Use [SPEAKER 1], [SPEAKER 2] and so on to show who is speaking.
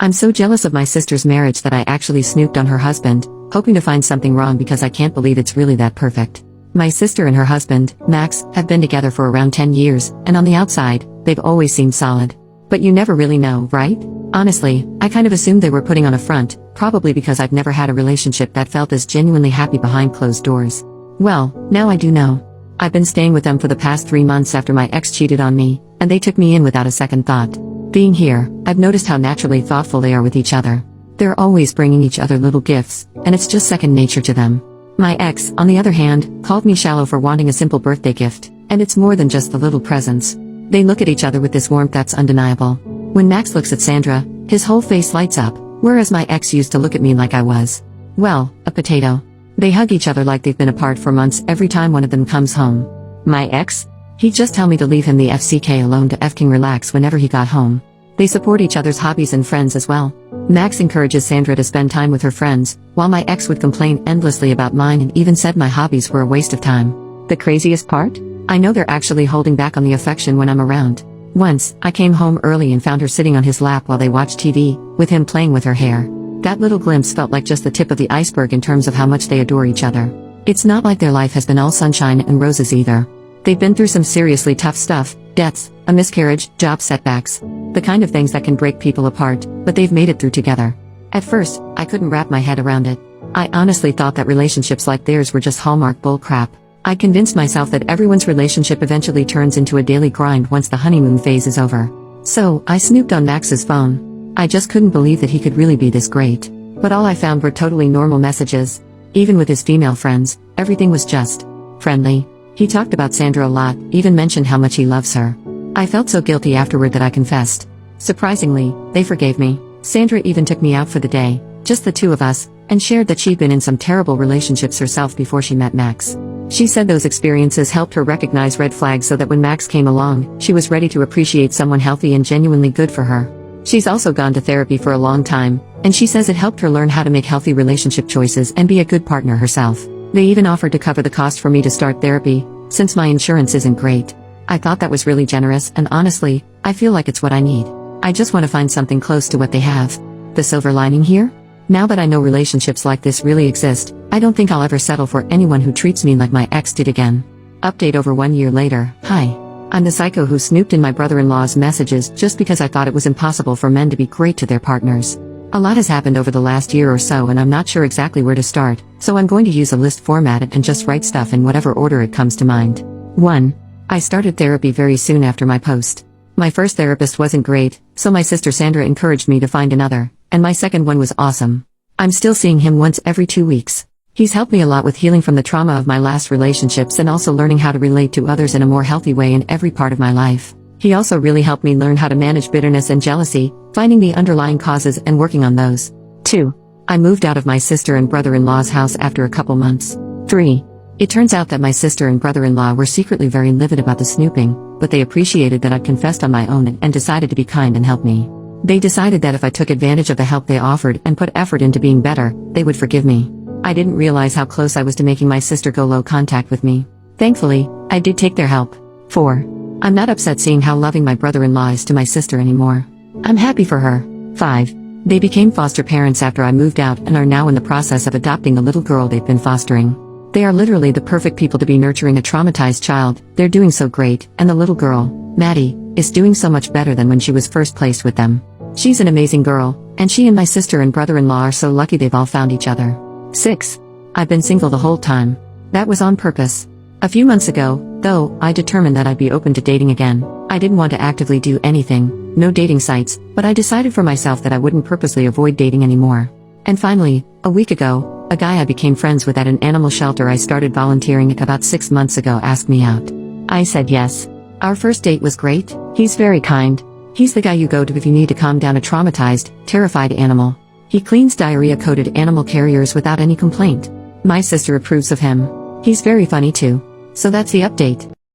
[SPEAKER 1] I'm so jealous of my sister's marriage that I actually snooped on her husband, hoping to find something wrong because I can't believe it's really that perfect. My sister and her husband, Max, have been together for around 10 years, and on the outside, they've always seemed solid. But you never really know, right? Honestly, I kind of assumed they were putting on a front, probably because I've never had a relationship that felt as genuinely happy behind closed doors. Well, now I do know. I've been staying with them for the past 3 months after my ex cheated on me, and they took me in without a second thought. Being here, I've noticed how naturally thoughtful they are with each other. They're always bringing each other little gifts, and it's just second nature to them. My ex, on the other hand, called me shallow for wanting a simple birthday gift, and it's more than just the little presents. They look at each other with this warmth that's undeniable. When Max looks at Sandra, his whole face lights up, whereas my ex used to look at me like I was, well, a potato. They hug each other like they've been apart for months every time one of them comes home. My ex? He'd just tell me to leave him the FCK alone to effing relax whenever he got home. They support each other's hobbies and friends as well. Max encourages Sandra to spend time with her friends, while my ex would complain endlessly about mine and even said my hobbies were a waste of time. The craziest part? I know they're actually holding back on the affection when I'm around. Once, I came home early and found her sitting on his lap while they watched TV, with him playing with her hair. That little glimpse felt like just the tip of the iceberg in terms of how much they adore each other. It's not like their life has been all sunshine and roses either. They've been through some seriously tough stuff, deaths, a miscarriage, job setbacks. The kind of things that can break people apart, but they've made it through together. At first, I couldn't wrap my head around it. I honestly thought that relationships like theirs were just Hallmark bullcrap. I convinced myself that everyone's relationship eventually turns into a daily grind once the honeymoon phase is over. So, I snooped on Max's phone. I just couldn't believe that he could really be this great. But all I found were totally normal messages. Even with his female friends, everything was just friendly. He talked about Sandra a lot, even mentioned how much he loves her. I felt so guilty afterward that I confessed. Surprisingly, they forgave me. Sandra even took me out for the day, just the two of us, and shared that she'd been in some terrible relationships herself before she met Max. She said those experiences helped her recognize red flags so that when Max came along, she was ready to appreciate someone healthy and genuinely good for her. She's also gone to therapy for a long time, and she says it helped her learn how to make healthy relationship choices and be a good partner herself. They even offered to cover the cost for me to start therapy, since my insurance isn't great. I thought that was really generous, and honestly, I feel like it's what I need. I just want to find something close to what they have. The silver lining here? Now that I know relationships like this really exist, I don't think I'll ever settle for anyone who treats me like my ex did again. Update over 1 year later. Hi. I'm the psycho who snooped in my brother-in-law's messages just because I thought it was impossible for men to be great to their partners. A lot has happened over the last year or so and I'm not sure exactly where to start, so I'm going to use a list format and just write stuff in whatever order it comes to mind. 1. I started therapy very soon after my post. My first therapist wasn't great, so my sister Sandra encouraged me to find another, and my second one was awesome. I'm still seeing him once every 2 weeks. He's helped me a lot with healing from the trauma of my last relationships and also learning how to relate to others in a more healthy way in every part of my life. He also really helped me learn how to manage bitterness and jealousy, finding the underlying causes and working on those. 2. I moved out of my sister and brother-in-law's house after a couple months. 3. It turns out that my sister and brother-in-law were secretly very livid about the snooping, but they appreciated that I'd confessed on my own and decided to be kind and help me. They decided that if I took advantage of the help they offered and put effort into being better, they would forgive me. I didn't realize how close I was to making my sister go low contact with me. Thankfully, I did take their help. 4. I'm not upset seeing how loving my brother-in-law is to my sister anymore. I'm happy for her. 5. They became foster parents after I moved out and are now in the process of adopting the little girl they've been fostering. They are literally the perfect people to be nurturing a traumatized child. They're doing so great, and the little girl, Maddie, is doing so much better than when she was first placed with them. She's an amazing girl, and she and my sister and brother-in-law are so lucky they've all found each other. 6. I've been single the whole time. That was on purpose. A few months ago, though, I determined that I'd be open to dating again. I didn't want to actively do anything, no dating sites, but I decided for myself that I wouldn't purposely avoid dating anymore. And finally, a week ago, a guy I became friends with at an animal shelter I started volunteering at about 6 months ago asked me out. I said yes. Our first date was great. He's very kind. He's the guy you go to if you need to calm down a traumatized, terrified animal. He cleans diarrhea-coated animal carriers without any complaint. My sister approves of him. He's very funny too. So that's the update.